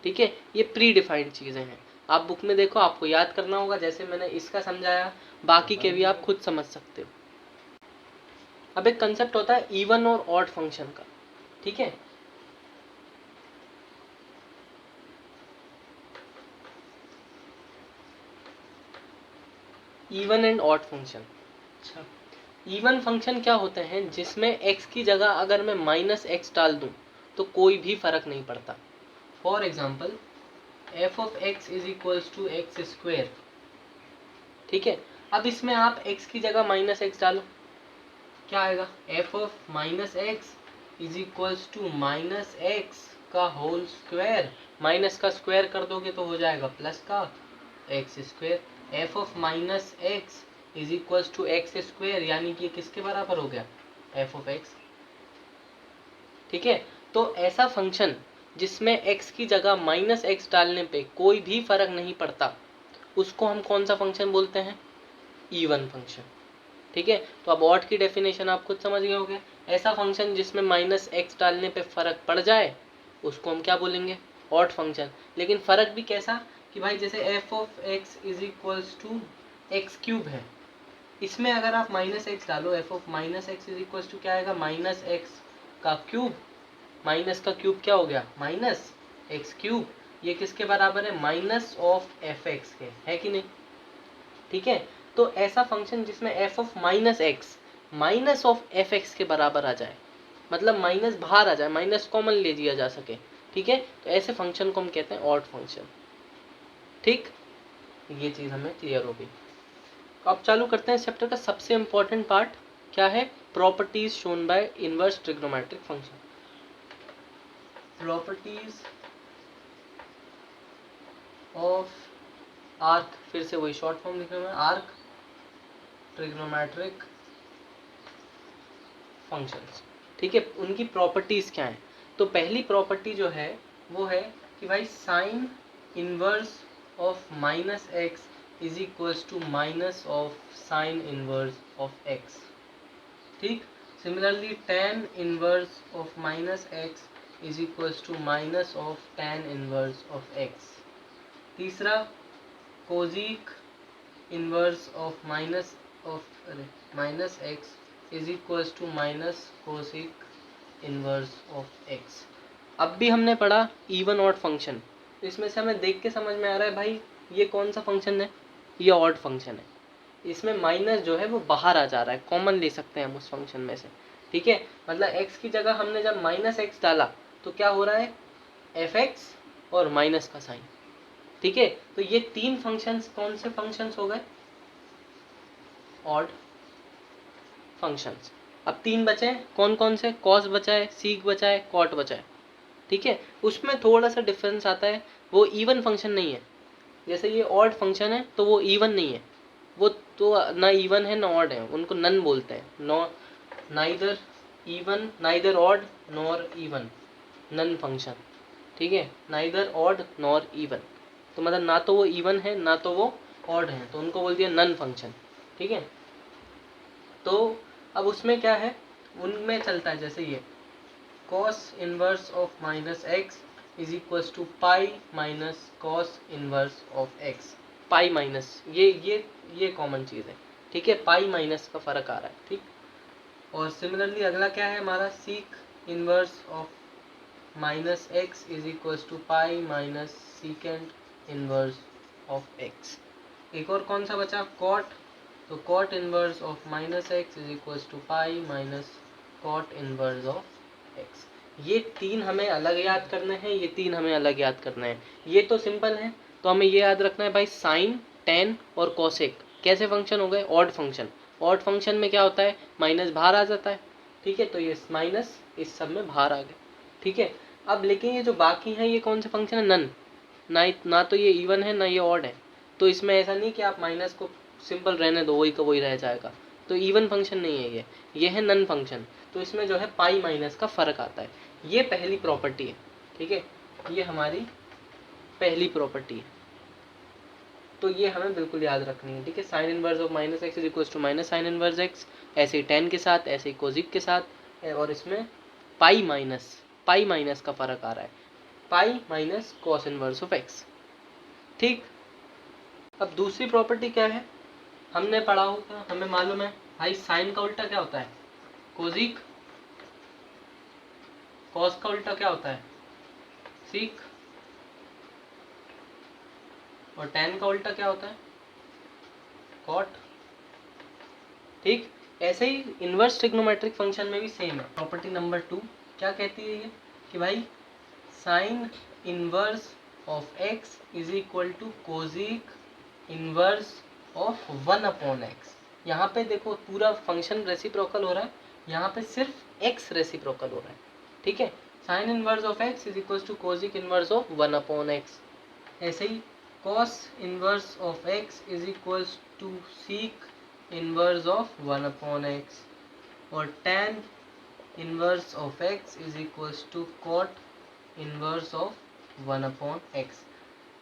ठीक है। ये प्री डिफाइंड चीज़ें हैं। आप बुक में देखो, आपको याद करना होगा, जैसे मैंने इसका समझाया, बाकी के भी आप खुद समझ सकते हो। अब एक कंसेप्ट होता है इवन और ऑड फंक्शन का, ठीक है। इवन एंड ऑड फंक्शन, अच्छा, इवन फंक्शन क्या होते हैं, जिसमें x की जगह अगर मैं -x डाल दूं तो कोई भी फर्क नहीं पड़ता। For example f of x is equals to x square, ठीक है। अब इसमें आप x की जगह -x डालो, क्या आएगा, f of -x is equals to -x का होल स्क्वायर, माइनस का स्क्वायर कर दोगे तो हो जाएगा प्लस का x square. f of -x is equals to x square, यानी कि किसके बराबर हो गया, f ऑफ x, ठीक है। तो ऐसा फंक्शन जिसमें x की जगह -x डालने पे कोई भी फर्क नहीं पड़ता, उसको हम कौन सा फंक्शन बोलते हैं, इवन फंक्शन, ठीक है। तो अब ऑड की डेफिनेशन आप खुद समझ गए होंगे। ऐसा फंक्शन जिसमें -x डालने पे फर्क पड़ जाए, उसको हम क्या बोलेंगे, ऑड फंक्शन। लेकिन फर्क भी कैसा, कि भाई जैसे f of x is equals to x cube है, इसमें अगर आप -x डालो, f of -x is equals to क्या आएगा, -x का क्यूब, माइनस का क्यूब क्या हो गया, -x क्यूब, ये किसके बराबर है, माइनस ऑफ fx के, है कि नहीं, ठीक है। तो ऐसा फंक्शन जिसमें f of -x minus of fx के बराबर आ जाए, मतलब माइनस बाहर आ जाए, माइनस कॉमन ले लिया जा सके, ठीक है। तो ऐसे फंक्शन को हम कहते हैं ऑड फंक्शन, ठीक। ये चीज़ हमें क्लियर हो गई। अब चालू करते हैं इस चैप्टर का सबसे इंपॉर्टेंट पार्ट, क्या है, properties shown by inverse trigonometric function. Properties of arc, फिर से वही शॉर्ट फॉर्म लिखा हुआ है, आर्क ट्रिग्नोमेट्रिक फंक्शंस, ठीक है। उनकी प्रॉपर्टीज क्या है, तो पहली प्रॉपर्टी जो है वो है कि भाई sine inverse of -x is equals to minus of sine inverse of x, ठीक। Similarly tan inverse of minus x is equals to minus of tan inverse of x. तीसरा cosec inverse of minus x is equals to minus cosec inverse of x. अब भी हमने पढ़ा even odd function, तो इसमें से हमें देख के समझ में आ रहा है भाई ये कौन सा फंक्शन है, ये ऑड फंक्शन है। इसमें माइनस जो है वो बाहर आ जा रहा है, कॉमन ले सकते हैं हम उस फंक्शन में से, ठीक है। मतलब x की जगह हमने जब माइनस एक्स डाला तो क्या हो रहा है, एफ एक्स और माइनस का साइन, ठीक है। तो ये तीन फंक्शंस कौन से फंक्शंस हो गए, ऑड फंक्शंस। अब तीन बचे कौन कौन से, कॉस बचा है, सीक बचा है, कॉट बचा है, ठीक है। उसमें थोड़ा सा डिफरेंस आता है, वो इवन फंक्शन नहीं है। जैसे ये ऑड फंक्शन है तो वो इवन नहीं है, वो तो ना इवन है ना ऑड है, उनको नन बोलते हैं, no neither even neither odd nor even, none function, ठीक है। नाइदर ऑड नॉर इवन, तो मतलब ना तो वो इवन है ना तो वो ऑड है, तो उनको बोल दिया नन फंक्शन, ठीक है। तो अब उसमें क्या है, उनमें चलता है जैसे ये cos inverse of minus x is equals to pi minus cos inverse of x. Pi minus ये कॉमन चीज़ है, ठीक है, पाई माइनस का फर्क आ रहा है, ठीक। और सिमिलरली अगला क्या है हमारा, sec inverse of minus x is equals to pi minus secant inverse of x. एक और कौन सा बचा, कॉट, तो cot inverse of minus x is equals to pi minus cot inverse of x. ये तीन हमें अलग याद करने हैं, ये तीन हमें अलग याद करने हैं। ये तो सिंपल है, तो हमें ये याद रखना है भाई साइन, टेन और कोसेक कैसे फंक्शन हो गए, ऑड फंक्शन। ऑड फंक्शन में क्या होता है, माइनस बाहर आ जाता है, ठीक है, तो ये माइनस इस सब में बाहर आ गए, ठीक है। अब लेकिन ये जो बाकी हैं ये कौन से फंक्शन है, नन, ना तो ये इवन है ना ये ऑड है, तो इसमें ऐसा नहीं कि आप माइनस को सिंपल रहने दो, वही का वही रह जाएगा, तो इवन फंक्शन नहीं है ये है नन फंक्शन, तो इसमें जो है पाई माइनस का फर्क आता है। ये पहली प्रॉपर्टी है, ठीक है, ये हमारी पहली प्रॉपर्टी है, तो ये हमें बिल्कुल याद रखनी है, ठीक है। Sine inverse of minus x is equals to minus sine inverse x, ऐसे ही टेन के साथ, ऐसे ही कोजिक के साथ, और इसमें पाई माइनस का फर्क आ रहा है, पाई minus cos inverse of x, ठीक। अब दूसरी प्रॉपर्टी क्या है, हमने पढ़ा होगा, हमें मालूम है भाई साइन का उल्टा क्या होता है, कोजिक, कॉस का उल्टा क्या होता है, सीक, और टेन का उल्टा क्या होता है, कॉट, ठीक। ऐसे ही इनवर्स ट्रिग्नोमेट्रिक फंक्शन में भी सेम है। प्रॉपर्टी नंबर 2 क्या कहती है ये, कि भाई sine inverse of x is equal to cosec inverse of 1/x। यहाँ पे देखो पूरा फंक्शन रेसिप्रोकल हो रहा है, यहाँ पे सिर्फ x रेसिप्रोकल हो रहा है, ठीक है। Sine inverse of x is equal to cosec inverse of 1/x। ऐसे ही cos inverse of x is equal to sec inverse of 1/x, और tan inverse of x is equal to cot inverse of 1/x।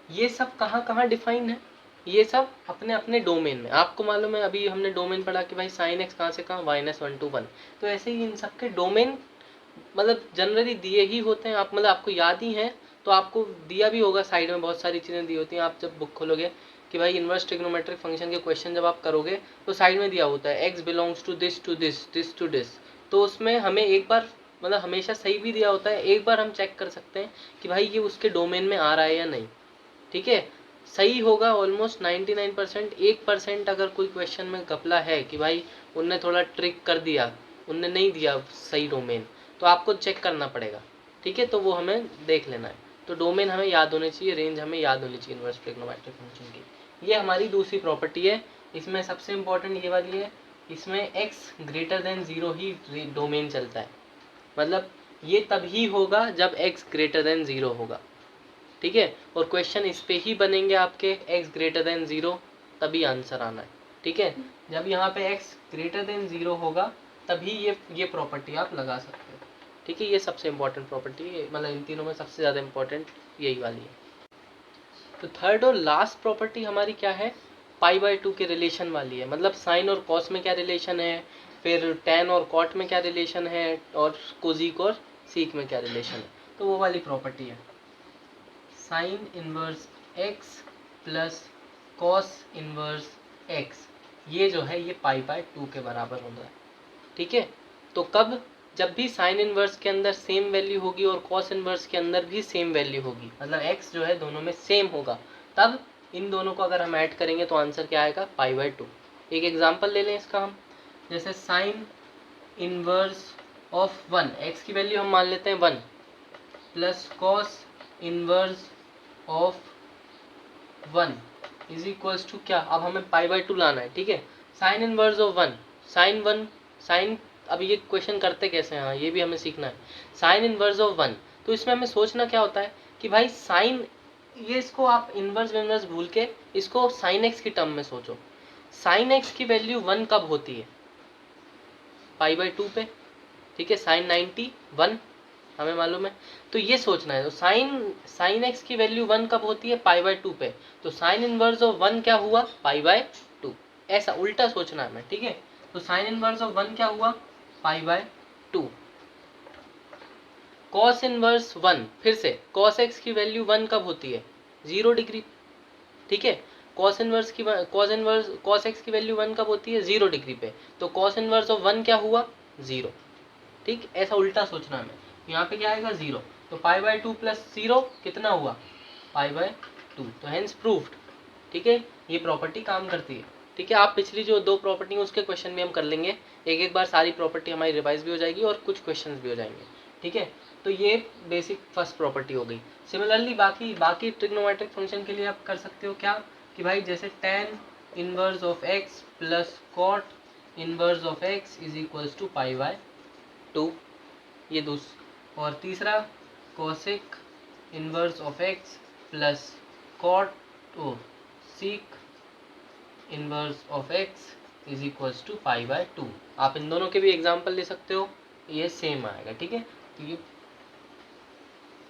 ये सब कहाँ define है, ये सब अपने अपने डोमेन में। आपको मालूम है अभी हमने डोमेन पढ़ा कि भाई साइन एक्स कहाँ से कहाँ, -1 to 1, तो ऐसे ही इन सब के डोमेन मतलब जनरली दिए ही होते हैं। आप मतलब आपको याद ही है तो आपको दिया भी होगा, साइड में बहुत सारी चीज़ें दी होती हैं। आप जब बुक खोलोगे कि भाई इनवर्स ट्रिग्नोमेट्रिक फंक्शन के क्वेश्चन जब आप करोगे तो साइड में दिया होता है x belongs to this to this, this to this, तो उसमें हमें एक बार मतलब हमेशा सही भी दिया होता है, एक बार हम चेक कर सकते हैं कि भाई ये उसके डोमेन में आ रहा है या नहीं, ठीक है। सही होगा ऑलमोस्ट 99%। 1% अगर कोई क्वेश्चन में घपला है कि भाई उनने थोड़ा ट्रिक कर दिया, उनने नहीं दिया सही डोमेन, तो आपको चेक करना पड़ेगा, ठीक है, तो वो हमें देख लेना है। तो डोमेन हमें याद होने चाहिए, रेंज हमें याद होनी चाहिए इनवर्स ट्रिग्नोमेट्रिक फंक्शन की। ये हमारी दूसरी प्रॉपर्टी है। इसमें सबसे इंपॉर्टेंट ये वाली है, इसमें x ग्रेटर देन 0 ही डोमेन चलता है, मतलब ये तभी होगा जब x ग्रेटर देन 0 होगा, ठीक है। और क्वेश्चन इस पे ही बनेंगे आपके, x ग्रेटर देन 0 तभी आंसर आना है, ठीक है। जब यहाँ पे x ग्रेटर देन 0 होगा तभी ये प्रॉपर्टी आप लगा सकते हो, ठीक है। ये सबसे इंपॉर्टेंट प्रॉपर्टी है, मतलब इन तीनों में सबसे ज़्यादा इंपॉर्टेंट यही वाली है। तो थर्ड और लास्ट प्रॉपर्टी हमारी क्या है, पाई/2 के रिलेशन वाली है। मतलब साइन और कॉस में क्या रिलेशन है, फिर tan और cot में क्या रिलेशन है, और कोजिक और सीक में क्या रिलेशन है, तो वो वाली प्रॉपर्टी है sine inverse x plus cos inverse x, ये जो है ये π/2 के बराबर होता है। ठीक है, तो कब, जब भी साइन इनवर्स के अंदर सेम वैल्यू होगी और कॉस इनवर्स के अंदर भी सेम वैल्यू होगी, मतलब x जो है दोनों में सेम होगा, तब इन दोनों को अगर हम ऐड करेंगे तो आंसर क्या आएगा, π/2। एक एग्जांपल ले लें इसका हम, जैसे साइन इनवर्स ऑफ 1, x की वैल्यू हम मान लेते हैं 1, plus cos inverse of 1 is equals to क्या, अब हमें π/2 लाना है। ठीक है, साइन इनवर्स ऑफ 1, साइन, अब ये क्वेश्चन करते कैसे हैं, हाँ ये भी हमें सीखना है। साइन इनवर्स ऑफ 1, तो इसमें हमें सोचना क्या होता है कि भाई साइन, ये इसको आप इनवर्स विनवर्स भूल के इसको साइन एक्स की टर्म में सोचो। साइन एक्स की वैल्यू 1 कब होती है, π/2 पे। ठीक है, साइन 90 1 हमें मालूम है, तो ये सोचना है। तो साइन एक्स की वैल्यू 1 कब होती है, π/2 पे, तो साइन इनवर्स ऑफ 1 क्या हुआ, π/2, ऐसा उल्टा सोचना है हमें। ठीक है, तो साइन इनवर्स ऑफ 1 क्या हुआ, π/2। कॉस इनवर्स 1, फिर से कॉस एक्स की वैल्यू 1 कब होती है, 0 डिग्री। ठीक है, कॉस एक्स की वैल्यू 1 कब होती है, 0 डिग्री पे, तो कॉस इनवर्स ऑफ 1 क्या हुआ, 0। ठीक, ऐसा उल्टा सोचना हमें। यहाँ पे क्या आएगा, 0, तो π/2 प्लस 0 कितना हुआ, π/2, तो हेंस प्रूव्ड। ठीक है, ये प्रॉपर्टी काम करती है। ठीक है, आप पिछली जो 2 प्रॉपर्टी उसके क्वेश्चन भी हम कर लेंगे, एक बार सारी प्रॉपर्टी हमारी रिवाइज भी हो जाएगी और कुछ क्वेश्चंस भी हो जाएंगे। ठीक है, तो ये बेसिक फर्स्ट प्रॉपर्टी हो गई। सिमिलरली बाकी ट्रिग्नोमेट्रिक फंक्शन के लिए आप कर सकते हो क्या, कि भाई जैसे tan inverse of x plus cot inverse of x is equals to π/2, ये और तीसरा cosec inverse of x plus cot sec inverse of x is equals to π/2। आप इन दोनों के भी एग्जाम्पल ले सकते हो, ये सेम आएगा। ठीक है, तो ये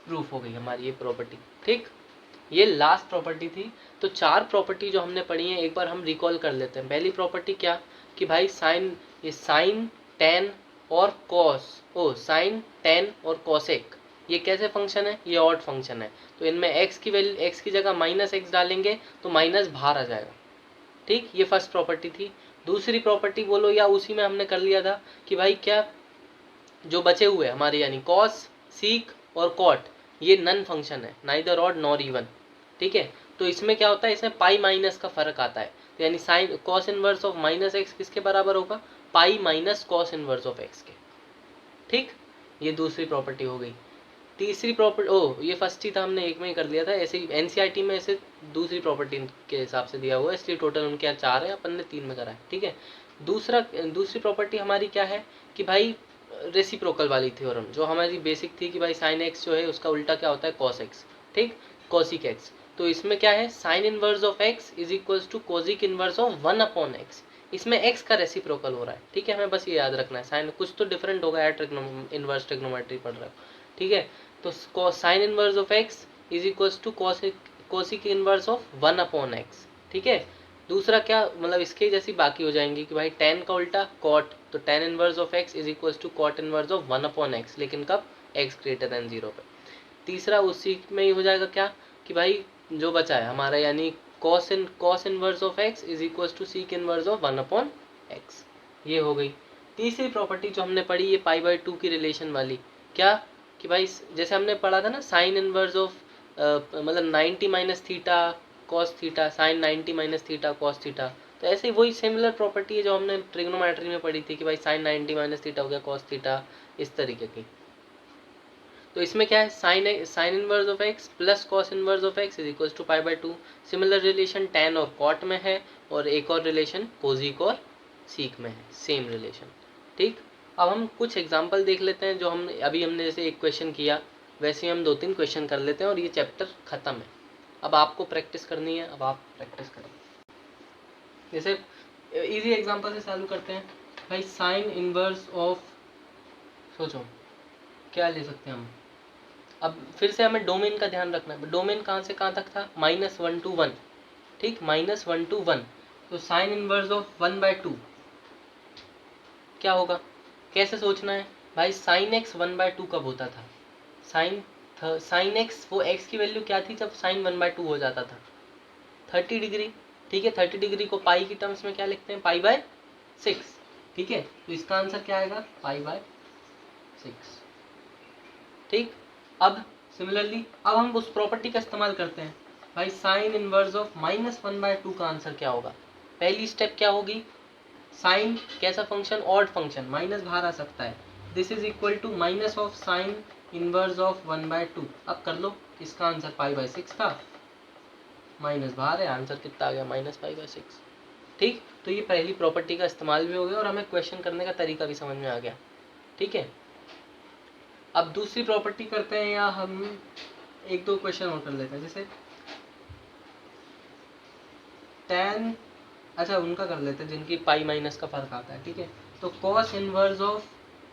प्रूफ हो गई हमारी ये प्रॉपर्टी। ठीक, ये लास्ट प्रॉपर्टी थी। तो 4 प्रॉपर्टी जो हमने पढ़ी है एक बार हम रिकॉल कर लेते हैं। पहली प्रॉपर्टी क्या, कि भाई साइन tan और साइन tan और cosec ये कैसे फंक्शन है, ये ऑड फंक्शन है, तो इनमें x की वैल्यू, x की जगह -x डालेंगे तो माइनस बाहर आ जाएगा। ठीक, ये फर्स्ट प्रॉपर्टी थी। दूसरी प्रॉपर्टी बोलो या उसी में हमने कर लिया था कि भाई क्या जो बचे हुए हमारे यानी कॉस सीक और कॉट, ये नन फंक्शन है, नाइदर ऑड नॉर इवन। ठीक है, तो इसमें क्या होता है, इसमें पाई माइनस का फर्क आता है, तो यानी sine cos inverse of -x किसके बराबर होगा, पाई minus cos inverse of x के। ठीक, ये दूसरी प्रॉपर्टी हो गई। तीसरी प्रॉपर्टी, ये फर्स्ट ही था, हमने एक में ही कर लिया था, ऐसे ही एनसीईआरटी में ऐसे दूसरी प्रॉपर्टी के हिसाब से दिया हुआ है, इसलिए टोटल उनके यहाँ 4 है, अपन ने 3 में करा है। ठीक है, दूसरी प्रॉपर्टी हमारी क्या है कि भाई रेसिप्रोकल वाली थ्योरम जो हमारी बेसिक थी कि भाई साइन एक्स जो है उसका उल्टा क्या होता है, कॉस एक्स। ठीक, कॉसिक एक्स, तो इसमें क्या है, sine inverse of x is equals to cosec inverse of 1/x, इसमें x का रेसिप्रोकल हो रहा है। ठीक है, हमें बस ये याद रखना है, साइन कुछ तो डिफरेंट होगा, इनवर्स ट्रिग्नोमेट्री पढ़ रहा है। ठीक है, तो sine inverse of x is equals to cosec inverse of 1/x। ठीक है, दूसरा क्या, मतलब इसके जैसी बाकी हो जाएंगी कि भाई tan का उल्टा cot, तो tan inverse of x is equals to cot inverse of 1/x, लेकिन कब, x ग्रेटर देन 0 पे। तीसरा उसी में ही हो जाएगा क्या, कि भाई जो बचा है हमारा यानी cos inverse of x is equals to sec inverse of 1/x, ये हो गई। तीसरी प्रॉपर्टी जो हमने पढ़ी ये π/2 की रिलेशन वाली, क्या कि भाई जैसे हमने पढ़ा था ना साइन इनवर्स ऑफ मतलब 90 minus theta cos theta, sine 90 minus theta cos theta, तो ऐसे ही वही सिमिलर प्रॉपर्टी है जो हमने ट्रिग्नोमेट्री में पढ़ी थी कि भाई साइन 90 माइनस थीटा हो गया कॉस थीटा, इस तरीके की। तो इसमें क्या है, sine inverse of x plus cos inverse of x is equals to π/2। Similar relation tan और cot में है, और एक और रिलेशन कोजिक और सीक में है, सेम रिलेशन। ठीक, अब हम कुछ एग्जांपल देख लेते हैं जो हमने जैसे एक क्वेश्चन किया वैसे ही हम 2-3 क्वेश्चन कर लेते हैं और ये चैप्टर खत्म है। अब आपको प्रैक्टिस करनी है, अब आप प्रैक्टिस करें। जैसे इजी एग्जांपल से चालू करते हैं, भाई साइन इनवर्स ऑफ, सोचो क्या ले सकते हैं हम। अब फिर से हमें डोमेन का ध्यान रखना है, डोमेन कहाँ से कहाँ तक था, -1 to 1। ठीक, -1 to 1, तो साइन इनवर्स ऑफ 1/2 क्या होगा, कैसे सोचना है भाई, साइन एक्स 1/2 कब होता था, साइन एक्स, वो एक्स की वैल्यू क्या थी जब साइन 1/2 हो जाता था, 30 डिग्री। ठीक है, 30 डिग्री को पाई की टर्म्स में क्या लिखते हैं, पाई/6। ठीक है, तो इसका आंसर क्या आएगा, पाई/6। ठीक, अब सिमिलरली अब हम उस प्रॉपर्टी का इस्तेमाल करते हैं भाई, साइन इनवर्स ऑफ -1/2 का आंसर क्या होगा। पहली स्टेप क्या होगी, साइन कैसा फंक्शन, ऑड फंक्शन, माइनस बाहर आ सकता है, this is equal to minus of sine inverse of 1/2। अब कर लो, इसका आंसर पाई/6 था, माइनस बाहर है, आंसर कितना आ गया, -पाई/6। ठीक, तो ये पहली प्रॉपर्टी का इस्तेमाल भी हो गया और हमें क्वेश्चन करने का तरीका भी समझ में आ गया। ठीक है, अब दूसरी प्रॉपर्टी करते हैं, या हम एक दो क्वेश्चन और कर लेते हैं, जैसे tan, अच्छा उनका कर लेते हैं जिनकी पाई माइनस का फर्क आता है। ठीक है, तो cos inverse of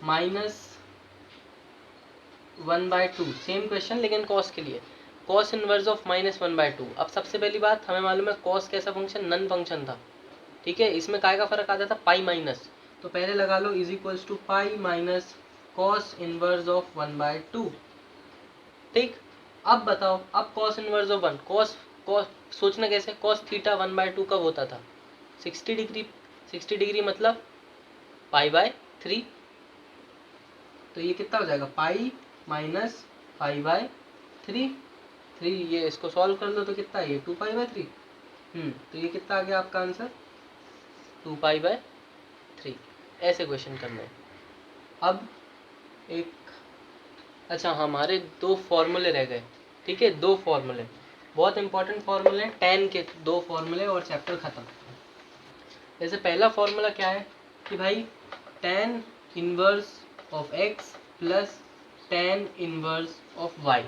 -1/2, same question लेकिन cos के लिए, cos इनवर्स ऑफ -1/2। अब सबसे पहली बात हमें मालूम है cos कैसा फंक्शन, नन फंक्शन था। ठीक है, इसमें काय का फर्क आता था, पाई माइनस, तो पहले लगा लो is equals to pi minus cos inverse of 1/2। ठीक, अब बताओ, अब cos इनवर्स ऑफ 1, cos सोचना कैसे, cos थीटा 1/2 कब होता था, 60 डिग्री, 60 डिग्री मतलब पाई/3। तो ये कितना हो जाएगा, पाई माइनस पाई/3। 3 ये इसको सॉल्व कर लो तो कितना है, ये 2पाई/3। तो ये कितना आ गया आपका आंसर, 2पाई/3। ऐसे क्वेश्चन करना है। अब एक, अच्छा हमारे दो फॉर्मूले रह गए। ठीक है, दो फॉर्मूले बहुत इंपॉर्टेंट फॉर्मूले हैं, tan के दो फॉर्मूले और चैप्टर खत्म। जैसे पहला फॉर्मूला क्या है कि भाई tan inverse of x plus tan inverse of y,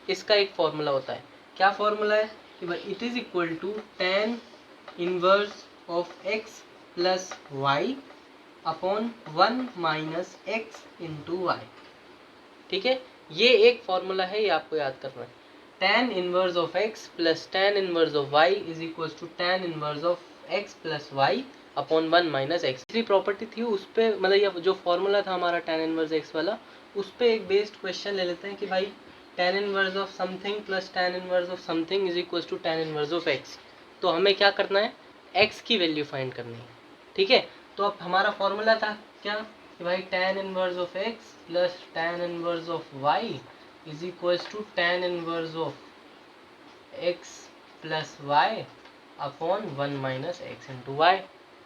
इसका एक फॉर्मूला होता है। क्या फॉर्मूला है कि भाई it is equal to tan inverse of x plus y upon 1 minus x into y. ठीक है, ये एक फॉर्मूला है, ये आपको याद करना है, tan inverse of x plus tan inverse of y is equal to tan inverse of x plus y upon 1 minus x. दूसरी प्रॉपर्टी थी उस पर, मतलब ये जो फॉर्मूला था हमारा tan इनवर्स x वाला, उस पर एक बेस्ड क्वेश्चन ले लेते हैं कि भाई tan inverse of something plus tan inverse of something is equal to tan inverse of x। तो हमें क्या करना है, x की वैल्यू फाइंड करनी है। ठीक है, तो अब हमारा फॉर्मूला था क्या कि भाई tan inverse of x plus tan inverse of y is equal to tan inverse of x plus y upon 1 minus x into y.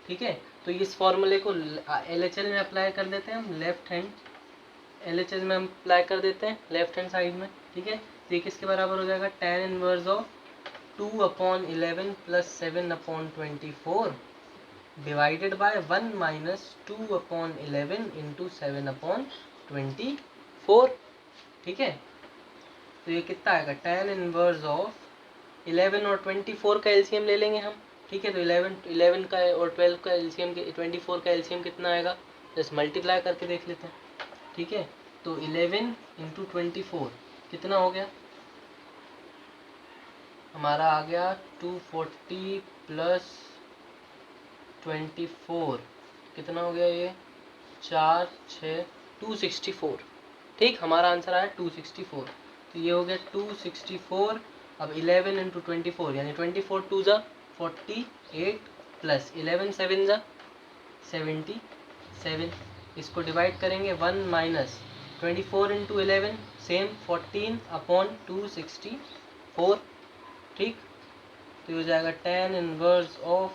ठीक है, तो इस फॉर्मूले को LHS में अप्लाई कर देते हैं हम, लेफ्ट हैंड LHS में हम अप्लाई कर देते हैं लेफ्ट हैंड साइड में। ठीक है, तो ये किसके बराबर हो जाएगा, tan inverse of 2/11 plus 7/24 divided by 1 minus 2/11 into 7/24। ठीक है, तो ये कितना आएगा, tan इनवर्स ऑफ 11 और 24 का एलसीएम ले लेंगे हम। ठीक है, तो 11 का और 12 का एलसीएम, 24 का एलसीएम कितना आएगा, जस्ट मल्टीप्लाई करके देख लेते हैं। ठीक है, तो 11 इंटू 24 कितना हो गया, हमारा आ गया 240 प्लस 24 कितना हो गया, ये 4 6 264। ठीक, हमारा आंसर आया 264। तो ये हो गया 264। अब 11 इंटू 24 यानी 24 2 जा 48 प्लस 11 7 जा 77। इसको डिवाइड करेंगे 1 माइनस 24 इंटू 11 सेम 14 अपॉन 264। ठीक, तो ये हो जाएगा tan इनवर्स ऑफ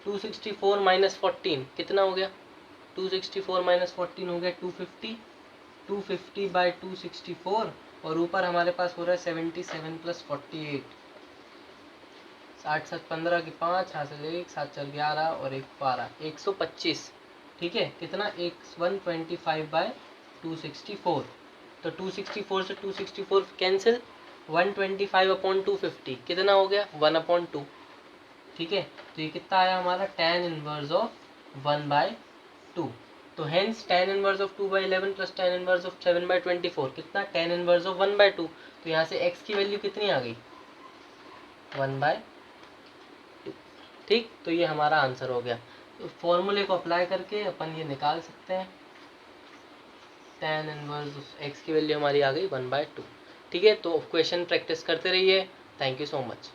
264 माइनस 14 कितना हो गया, 264 माइनस 14 हो गया 250। 250 बाई 264 और ऊपर हमारे पास हो रहा है 77 प्लस 48, 8 7 15 की 5, यहाँ से 1 7 4 11 और 1 12 125। ठीक है, कितना 125 बाई 264, तो 264 से 264 कैंसिल, 125 अपॉन 250 कितना हो गया 1/2। ठीक है, तो ये कितना आया हमारा tan इनवर्स ऑफ 1/2। तो hence tan inverse of 2/11 plus tan inverse of 7/24 कितना, tan इनवर्स ऑफ 1/2। तो यहाँ से x की वैल्यू कितनी आ गई, 1/2। ठीक, तो ये हमारा आंसर हो गया। फॉर्मूले को अप्लाई करके अपन ये निकाल सकते हैं। tan इनवर्स x की वैल्यू हमारी आ गई 1/2। ठीक है, तो क्वेश्चन प्रैक्टिस करते रहिए। Thank you so much.